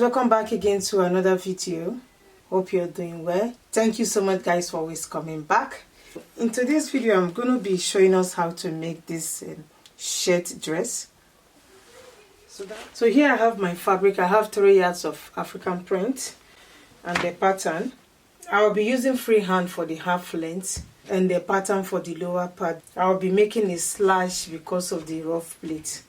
welcome back again to another video. Hope you're doing well. Thank you so much guys for always coming back. In today's video I'm going to be showing us how to make this shirt dress. So here I have my fabric. I have 3 yards of African print and the pattern. I will be using freehand for the half length and the pattern for the lower part. I will be making a slash because of the rough pleat.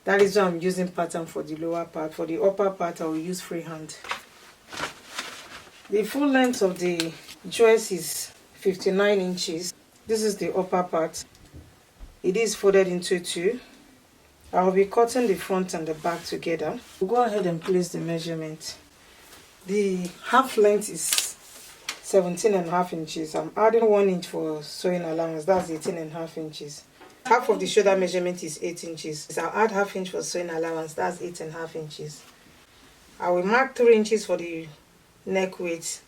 That is why I'm using pattern for the lower part. For the upper part I will use freehand. The full length of the dress is 59 inches. This is the upper part. It is folded into 2. I will be cutting the front and the back together. We'll go ahead and place the measurement. The half length is 17.5 inches. I'm adding 1 inch for sewing allowance. That's 18.5 inches. Half of the shoulder measurement is 8 inches. So I'll add ½ inch for sewing allowance. That's 8.5 inches. I will mark 3 inches for the neck width.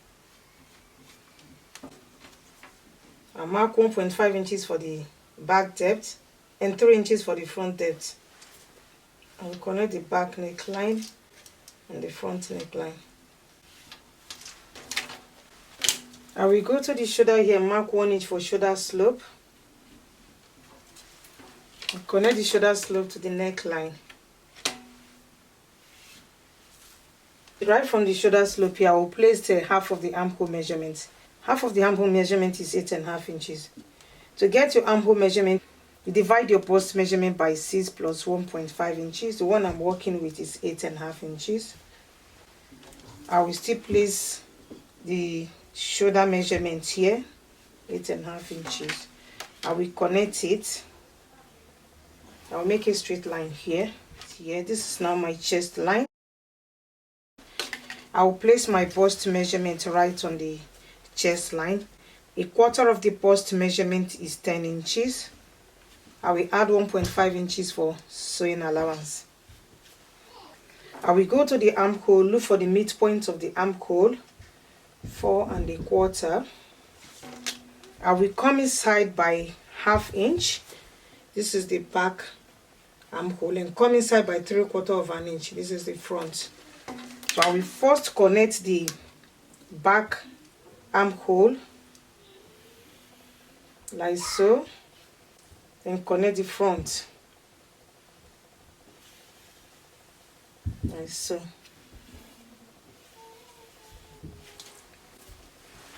I'll mark 1.5 inches for the back depth and 3 inches for the front depth. I will connect the back neckline and the front neckline. I will go to the shoulder here, mark 1 inch for shoulder slope. Connect the shoulder slope to the neckline. Right from the shoulder slope here, I will place the half of the armhole measurement. Half of the armhole measurement is 8.5 inches. To get your armhole measurement, you divide your bust measurement by 6 plus 1.5 inches. The one I'm working with is 8.5 inches. I will still place the shoulder measurement here, 8.5 inches. I will connect it. I will make a straight line here. This is now my chest line. I will place my bust measurement right on the chest line. 1/4 of the bust measurement is 10 inches. I will add 1.5 inches for sewing allowance. I will go to the armhole, look for the midpoint of the armhole, 4 1/4. I will come inside by ½ inch. This is the back armhole, and come inside by 3/4 inch. This is the front. So I will first connect the back armhole like so, then connect the front like so.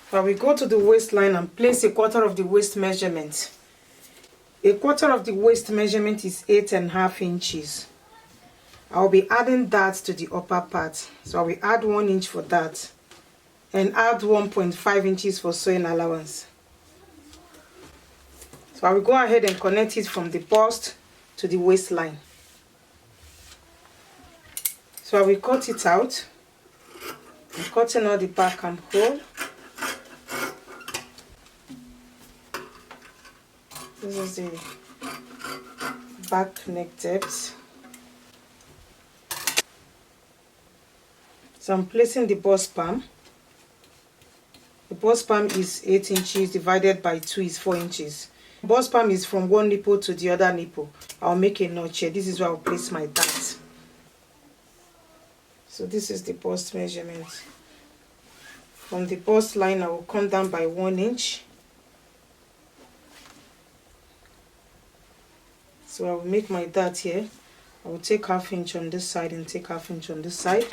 So I will go to the waistline and place 1/4 of the waist measurement. 1/4 of the waist measurement is 8.5 inches. I'll be adding that to the upper part. So I will add 1 inch for that and add 1.5 inches for sewing allowance. So I will go ahead and connect it from the bust to the waistline. So I will cut it out. I'm cutting out the back armhole. This is the back neck depth. So I'm placing the bust palm. The bust palm is 8 inches divided by 2 is 4 inches. Bust palm is from one nipple to the other nipple. I'll make a notch here. This is where I'll place my dart. So this is the bust measurement. From the bust line I will come down by 1 inch. So I will make my dart here. I will take ½ inch on this side and take ½ inch on this side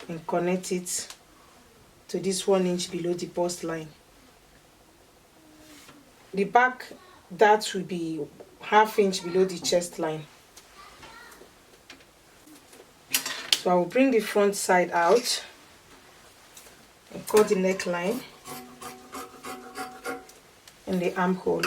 and connect it to this 1 inch below the bust line. The back dart will be ½ inch below the chest line. So I will bring the front side out and cut the neckline and the armhole.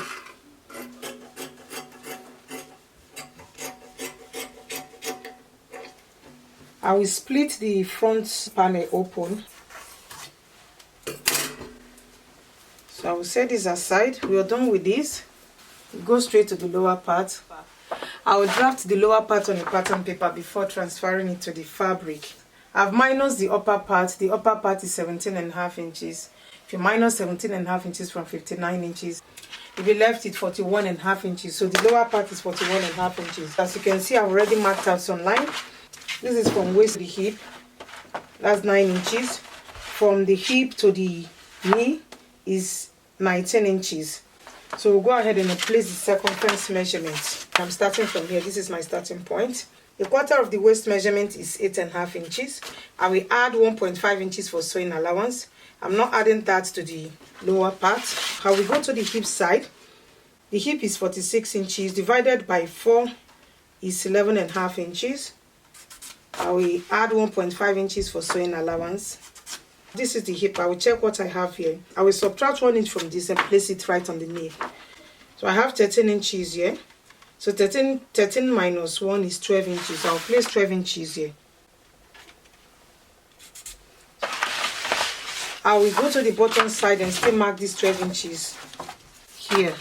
I will split the front panel open. So I will set this aside. We are done with this. Go straight to the lower part. I will draft the lower part on a pattern paper before transferring it to the fabric. I've minus the upper part. The upper part is 17.5 inches. If you minus 17.5 inches from 59 inches, you'll be left with 41.5 inches. So the lower part is 41.5 inches. As you can see, I've already marked out some line. This is from waist to the hip. That's 9 inches. From the hip to the knee is 19 inches. So we'll go ahead and place the circumference measurement. I'm starting from here. This is my starting point. A quarter of the waist measurement is 8.5 inches. I will add 1.5 inches for sewing allowance. I'm not adding that to the lower part. I will go to the hip side. The hip is 46 inches divided by 4 is 11.5 inches. I will add 1.5 inches for sewing allowance. This is the hip. I will check what I have here. I will subtract 1 inch from this and place it right on the knee. So I have 13 inches here. So 13 minus 1 is 12 inches. I'll place 12 inches here. I will go to the bottom side and still mark these 12 inches here.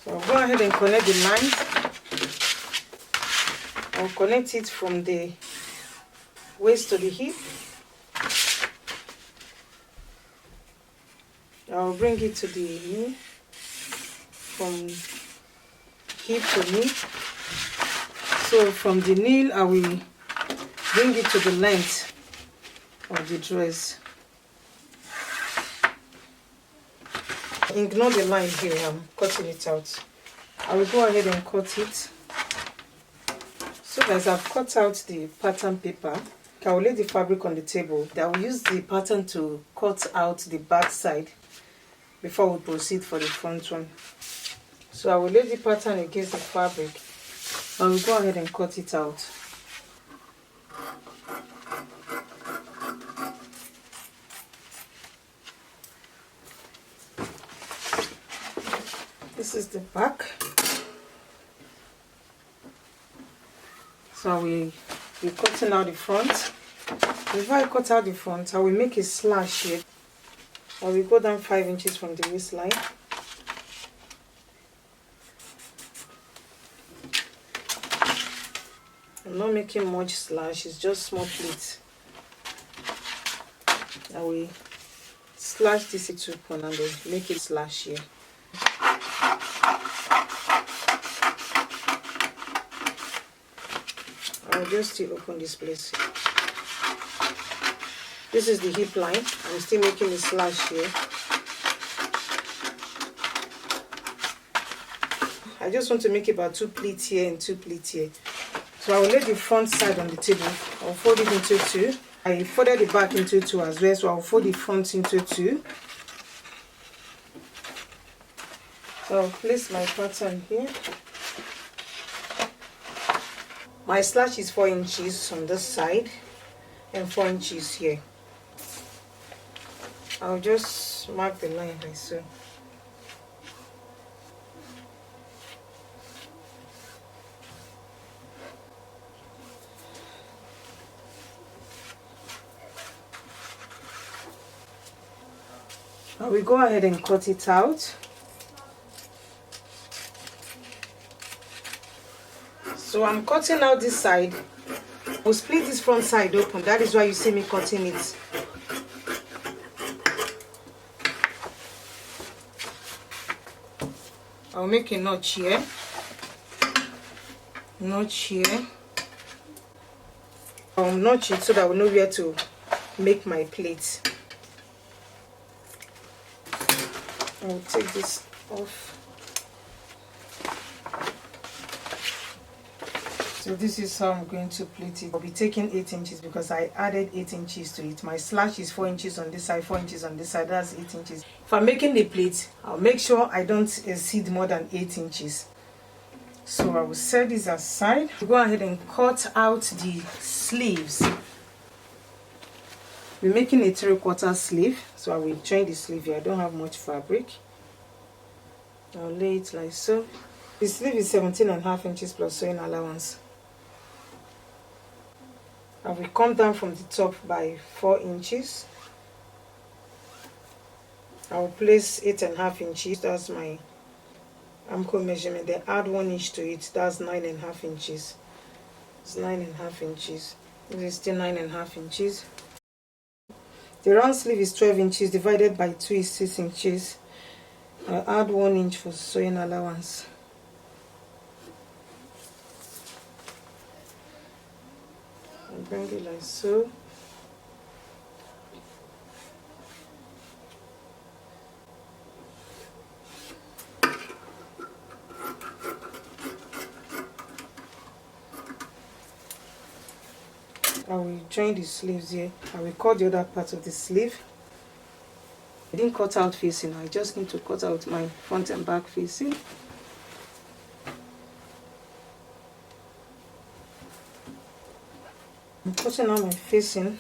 So I'll go ahead and connect the lines. I'll connect it from the waist to the hip. I'll bring it to the knee, from hip to knee. So from the knee, I will bring it to the length of the dress. Ignore the line here, I'm cutting it out. I will go ahead and cut it. So as I've cut out the pattern paper, I will lay the fabric on the table. I will use the pattern to cut out the back side before we proceed for the front one. So I will lay the pattern against the fabric. I will go ahead and cut it out. This is the back. So I will be cutting out the front. Before I cut out the front, I will make a slash here. I will go down 5 inches from the waistline. I'm not making much slash, it's just small pleats. I will slash this into one and then make it slash here. I'll just still open this place. This is the hip line. I'm still making a slash here. I just want to make about 2 pleats here and 2 pleats here. So I will lay the front side on the table. I'll fold it into 2. I folded the back into 2 as well, so I'll fold the front into 2. So I'll place my pattern here. My slash is 4 inches on this side and 4 inches here. I'll just mark the line like so. I will go ahead and cut it out. So I'm cutting out this side. We'll split this front side open. That is why you see me cutting it. I'll make a notch here. Notch here. I'll notch it so that we know where to make my plate. I'll take this off. So this is how I'm going to plait it. I'll be taking 8 inches because I added 8 inches to it. My slash is 4 inches on this side, 4 inches on this side. That's 8 inches. If I'm making the plate, I'll make sure I don't exceed more than 8 inches. So I will set this aside. Go ahead and cut out the sleeves. We're making a 3/4 sleeve, so I will join the sleeve here. I don't have much fabric. I'll lay it like so. The sleeve is 17.5 inches plus sewing allowance. I will come down from the top by 4 inches. I will place 8.5 inches. That's my ankle measurement. Then add 1 inch to it. That's 9.5 inches. It's 9.5 inches. This is still 9.5 inches. The round sleeve is 12 inches divided by 2 is 6 inches. I'll add 1 inch for sewing allowance. and bring it like so. I will join the sleeves here. I will cut the other part of the sleeve. I didn't cut out facing, I just need to cut out my front and back facing. I'm cutting out my facing.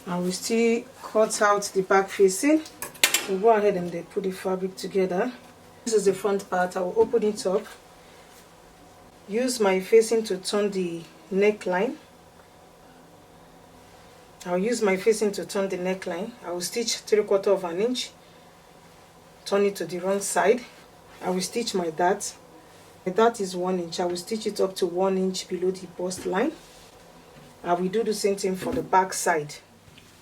I will still cut out the back facing. We'll go ahead and then put the fabric together. This is the front part. I will open it up. Use my facing to turn the neckline. I'll use my facing to turn the neckline. I will stitch 3/4 of an inch. Turn it to the wrong side. I will stitch my dart. My dart is 1 inch. I will stitch it up to 1 inch below the bust line. I will do the same thing for the back side.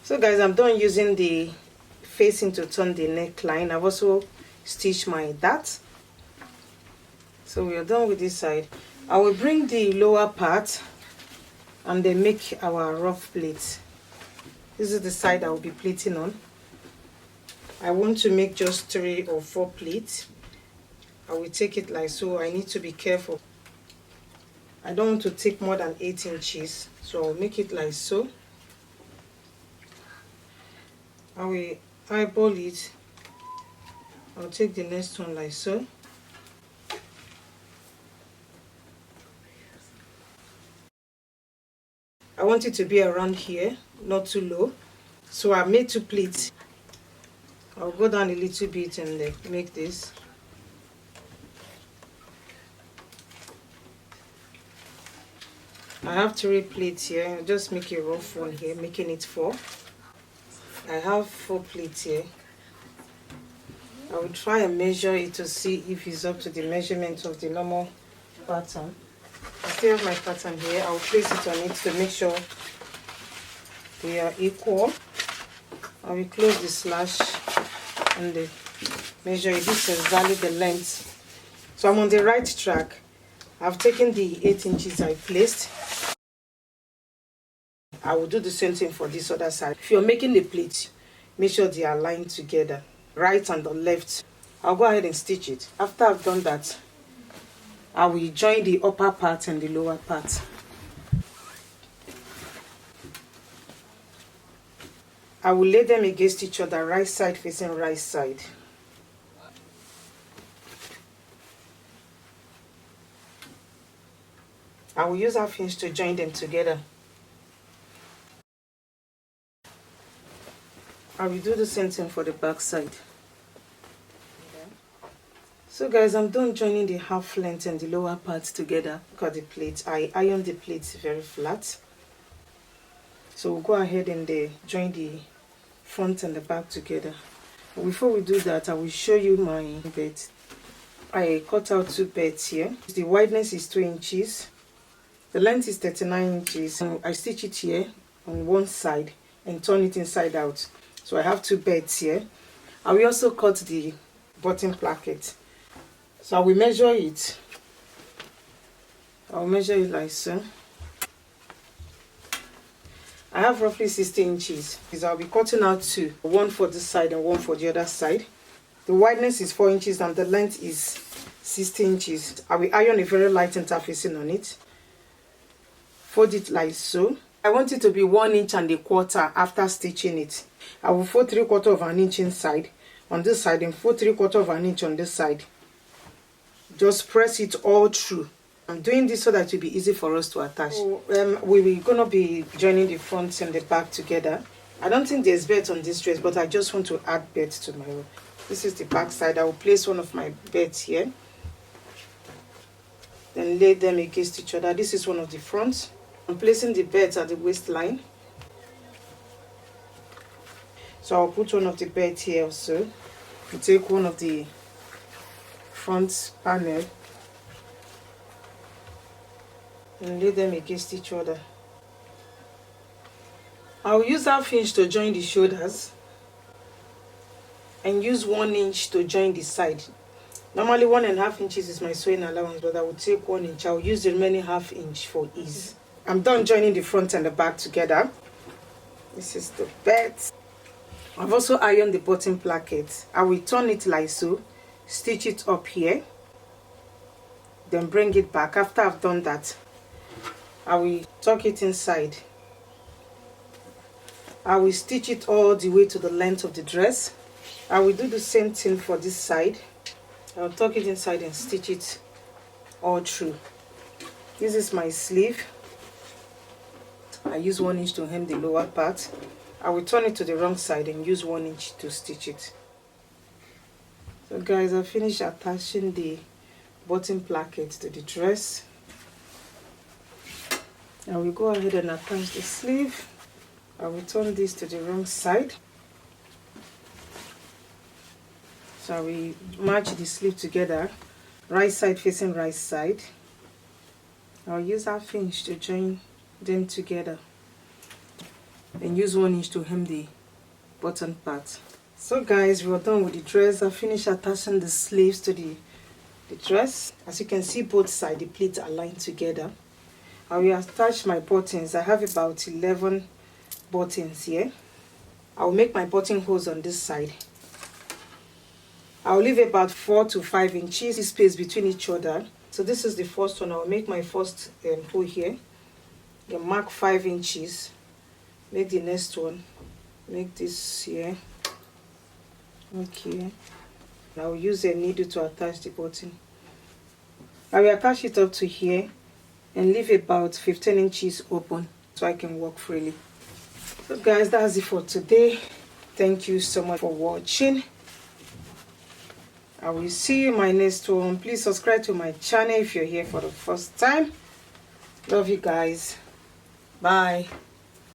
So guys, I'm done using the facing to turn the neckline. I've also stitched my dart. So we are done with this side. I will bring the lower part and then make our rough pleat. This is the side I will be pleating on. I want to make just 3 or 4 pleats. I will take it like so. I need to be careful. I don't want to take more than 8 inches, so I'll make it like so. I will eyeball it. I'll take the next one like so. I want it to be around here, not too low. So I made 2 pleats. I'll go down a little bit and make this. I have 3 pleats here. I'll just make a rough one here, making it 4. I have 4 pleats here. I will try and measure it to see if it's up to the measurement of the normal pattern. I still have my pattern here. I'll place it on it to make sure they are equal. I will close the slash and measure it. This is exactly the length. So I'm on the right track. I've taken the 8 inches I placed. I will do the same thing for this other side. If you're making the pleat, make sure they are aligned together, right and the left. I'll go ahead and stitch it. After I've done that, I will join the upper part and the lower part. I will lay them against each other, right side facing right side. I will use half inch to join them together. I will do the same thing for the back side. So guys, I'm done joining the half length and the lower parts together. Look at the plate. I ironed the plates very flat. So we'll go ahead and join the front and the back together. Before we do that, I will show you my bed. I cut out 2 beds here. The wideness is 2 inches. The length is 39 inches. And I stitch it here on one side and turn it inside out. So I have 2 beds here. I will also cut the bottom placket. So I will measure it. I'll measure it like so. I have roughly 60 inches. I'll be cutting out 2. One for this side and one for the other side. The wideness is 4 inches and the length is 60 inches. I will iron a very light interfacing on it. Fold it like so. I want it to be 1 inch and a quarter after stitching it. I will fold 3/4 of an inch inside on this side and fold 3/4 of an inch on this side. Just press it all through. I'm doing this so that it will be easy for us to attach. So, we're going to be joining the front and the back together. I don't think there's belt on this dress, but I just want to add belt to my own. This is the back side. I will place one of my belts here. Then lay them against each other. This is one of the fronts. I'm placing the belt at the waistline. So I'll put one of the belts here also. You take one of the front panel and lay them against each other. I'll use half inch to join the shoulders and use 1 inch to join the side. Normally 1.5 inches is my sewing allowance, but I will take 1 inch. I will use the remaining 1/2 inch for ease. I'm done joining the front and the back together. This is the belt. I've also ironed the bottom placket. I will turn it like so, stitch it up here, then bring it back. After I've done that, I will tuck it inside. I will stitch it all the way to the length of the dress. I will do the same thing for this side. I'll tuck it inside and stitch it all through. This is my sleeve. I use 1 inch to hem the lower part. I will turn it to the wrong side and use 1 inch to stitch it. So guys, I finished attaching the bottom placket to the dress. I will go ahead and attach the sleeve. I will turn this to the wrong side. So we match the sleeve together, right side facing right side. I'll use 1/2 inch to join them together and use 1 inch to hem the bottom part. So guys, we're done with the dress. I finished attaching the sleeves to the dress. As you can see, both sides, the pleats are aligned together. I will attach my buttons. I have about 11 buttons here. I will make my buttonholes on this side. I'll leave about 4 to 5 inches space between each other. So this is the first one. I'll make my first hole here. Then mark 5 inches. Make the next one. Make this here. Okay. I will use a needle to attach the button. I will attach it up to here and leave about 15 inches open so I can walk freely. So guys, that's it for today. Thank you so much for watching. I will see you in my next one. Please subscribe to my channel if you're here for the first time. Love you guys. Bye.